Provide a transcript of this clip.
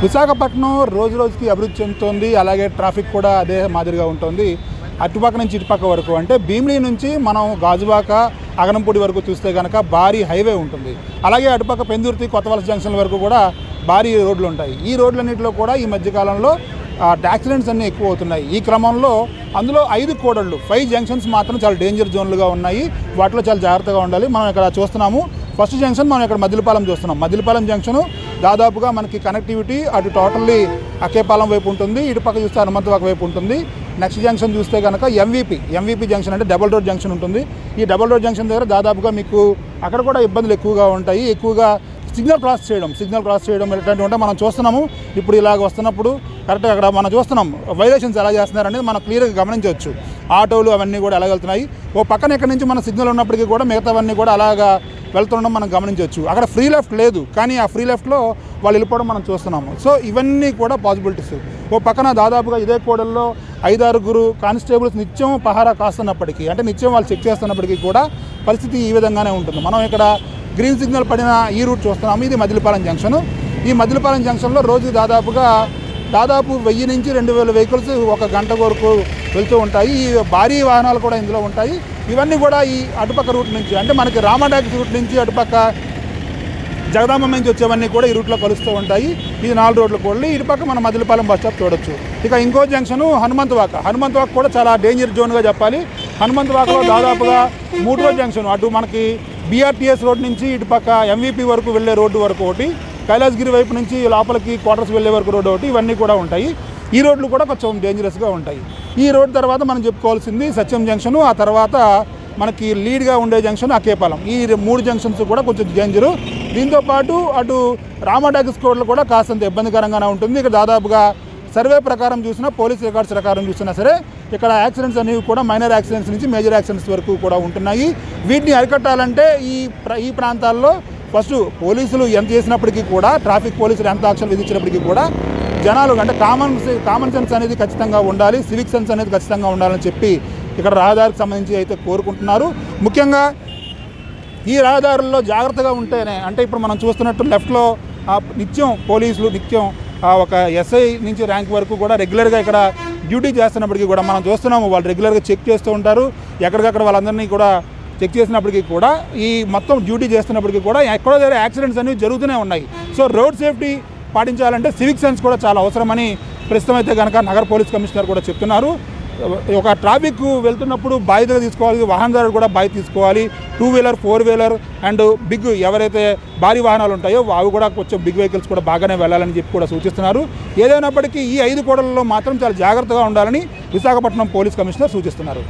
విశాఖపట్నం రోజు రోజుకి అభివృద్ధి చెందుతోంది. అలాగే ట్రాఫిక్ కూడా అదే మాదిరిగా ఉంటుంది. అటుపక్క నుంచి ఇటుపక్క వరకు అంటే భీమిలి నుంచి మనం గాజువాక అగనంపూడి వరకు చూస్తే కనుక భారీ హైవే ఉంటుంది. అలాగే అటుపక్క పెందుర్తి కొత్తవలస జంక్షన్ వరకు కూడా భారీ రోడ్లు ఉంటాయి. ఈ రోడ్లన్నింటిలో కూడా ఈ మధ్యకాలంలో యాక్సిడెంట్స్ అన్నీ ఎక్కువ అవుతున్నాయి. ఈ క్రమంలో అందులో 5 కూడళ్ళు 5 జంక్షన్స్ మాత్రం చాలా డేంజర్ జోన్లుగా ఉన్నాయి. వాటిలో చాలా జాగ్రత్తగా ఉండాలి. మనం ఇక్కడ చూస్తున్నాము ఫస్ట్ జంక్షన్, మనం ఇక్కడ మదిలిపాలెం చూస్తున్నాం. మదిలిపాలెం జంక్షను దాదాపుగా మనకి కనెక్టివిటీ అటు టోటల్లీ అక్కేపాలెం వైపు ఉంటుంది, ఇటు పక్క చూస్తే హనుమంతవాక వైపు ఉంటుంది. నెక్స్ట్ జంక్షన్ చూస్తే కనుక ఎంవీపీ జంక్షన్ అంటే డబుల్ రోడ్ జంక్షన్ ఉంటుంది. ఈ డబుల్ రోడ్ జంక్షన్ దగ్గర దాదాపుగా మీకు అక్కడ కూడా ఇబ్బందులు ఎక్కువగా ఉంటాయి. ఎక్కువగా సిగ్నల్ క్రాస్ చేయడం ఇలాంటివి ఉంటే మనం చూస్తున్నాము. ఇప్పుడు ఇలాగ వస్తున్నప్పుడు కరెక్ట్గా అక్కడ మనం చూస్తున్నాం వైలేషన్స్ ఎలా చేస్తున్నారనేది మనం క్లియర్గా గమనించవచ్చు. ఆటోలు అవన్నీ కూడా ఎలా వెళ్తున్నాయి. ఓ పక్కన ఎక్కడి నుంచి మన సిగ్నల్ ఉన్నప్పటికీ కూడా మిగతావన్నీ కూడా అలాగా వెళ్తుండడం మనం గమనించవచ్చు. అక్కడ ఫ్రీ లెఫ్ట్ లేదు, కానీ ఆ ఫ్రీ లెఫ్ట్లో వాళ్ళు వెళ్ళిపోవడం మనం చూస్తున్నాము. సో ఇవన్నీ కూడా పాసిబిలిటీస్. ఓ పక్కన దాదాపుగా ఇదే కూడల్లో 5-6 కానిస్టేబుల్స్ నిత్యం పహారా కాస్తున్నప్పటికీ, అంటే నిత్యం వాళ్ళు చెక్ చేస్తున్నప్పటికీ కూడా పరిస్థితి ఈ విధంగానే ఉంటుంది. మనం ఇక్కడ గ్రీన్ సిగ్నల్ పడిన ఈ రూట్ చూస్తున్నాము. ఇది మదిలిపాలెం జంక్షన్. ఈ మదిలిపాలెం జంక్షన్లో రోజు దాదాపు 1000 నుంచి 2000 వెహికల్స్ ఒక గంట వరకు వెళ్తూ ఉంటాయి. ఈ భారీ వాహనాలు కూడా ఇందులో ఉంటాయి. ఇవన్నీ కూడా ఈ అటుపక్క రూట్ నుంచి, అంటే మనకి రామాటాక్స్ రూట్ నుంచి అటుపక్క జగదాంబ నుంచి వచ్చేవన్నీ కూడా ఈ రూట్లో కలుస్తూ ఉంటాయి. ఇది 4 రోడ్లు కూడా. ఇటుపక్క మన మదిలిపాలెం బస్ స్టాప్ చూడొచ్చు. ఇక ఇంకో జంక్షను హనుమంతవాక కూడా చాలా డేంజర్ జోన్గా చెప్పాలి. హనుమంతవాకలో దాదాపుగా 3 రోడ్ జంక్షన్, అటు మనకి బీఆర్టీఎస్ రోడ్ నుంచి ఇటుపక్క ఎంవీపీ వరకు వెళ్ళే రోడ్డు వరకు ఒకటి, కైలాసగిరి వైపు నుంచి లోపలికి క్వార్టర్స్ వెళ్ళే వరకు రోడ్డు ఒకటి, ఇవన్నీ కూడా ఉంటాయి. ఈ రోడ్లు కూడా కొంచెం డేంజరస్గా ఉంటాయి. ఈ రోడ్ తర్వాత మనం చెప్పుకోవాల్సింది సత్యం జంక్షను, ఆ తర్వాత మనకి లీడ్గా ఉండే జంక్షన్ అక్కేపాలెం. ఈ 3 జంక్షన్స్ కూడా కొంచెం డేంజరు. దీంతోపాటు అటు రామాటాక్స్ రోడ్లు కూడా కాస్తంత ఇబ్బందికరంగానే ఉంటుంది. ఇక్కడ దాదాపుగా సర్వే ప్రకారం చూసినా, పోలీస్ రికార్డ్స్ ప్రకారం చూసినా సరే ఇక్కడ యాక్సిడెంట్స్ అనేవి కూడా మైనర్ యాక్సిడెంట్స్ నుంచి మేజర్ యాక్సిడెంట్స్ వరకు కూడా ఉంటున్నాయి. వీటిని అరికట్టాలంటే ఈ ప్రాంతాల్లో ఫస్ట్ పోలీసులు ఎంత చేసినప్పటికీ కూడా, ట్రాఫిక్ పోలీసులు ఎంత యాక్షన్ విధించినప్పటికీ కూడా జనాలు అంటే కామన్ సెన్స్ అనేది ఖచ్చితంగా ఉండాలి, సివిక్ సెన్స్ అనేది ఖచ్చితంగా ఉండాలని చెప్పి ఇక్కడ రహదారికి సంబంధించి అయితే కోరుకుంటున్నారు. ముఖ్యంగా ఈ రహదారుల్లో జాగ్రత్తగా ఉంటేనే, అంటే ఇప్పుడు మనం చూస్తున్నట్టు లెఫ్ట్లో నిత్యం పోలీసులు ఒక ఎస్ఐ నుంచి ర్యాంక్ వరకు కూడా రెగ్యులర్గా ఇక్కడ డ్యూటీ చేస్తున్నప్పటికీ కూడా మనం చూస్తున్నాము. వాళ్ళు రెగ్యులర్గా చెక్ చేస్తూ ఉంటారు. ఎక్కడికక్కడ వాళ్ళందరినీ కూడా చెక్ చేసినప్పటికీ కూడా, ఈ మొత్తం డ్యూటీ చేస్తున్నప్పటికీ కూడా ఎక్కడో దగ్గర యాక్సిడెంట్స్ అనేవి జరుగుతూనే ఉన్నాయి. సో రోడ్ సేఫ్టీ పాటించాలంటే సివిక్ సెన్స్ కూడా చాలా అవసరమని ప్రస్తుతం అయితే కనుక నగర పోలీస్ కమిషనర్ కూడా చెప్తున్నారు. ఒక ట్రాఫిక్ వెళ్తున్నప్పుడు బాధ్యతగా తీసుకోవాలి, వాహనదారుడు కూడా బాధ్యత తీసుకోవాలి. 2 వీలర్ 4 వీలర్ అండ్ బిగ్ ఎవరైతే భారీ వాహనాలు ఉంటాయో అవి కూడా కొంచెం బిగ్ వెహికల్స్ కూడా బాగానే వెళ్ళాలని చెప్పి కూడా సూచిస్తున్నారు. ఏదైనప్పటికీ ఈ 5 కూడళ్లలో మాత్రం చాలా జాగ్రత్తగా ఉండాలని విశాఖపట్నం పోలీస్ కమిషనర్ సూచిస్తున్నారు.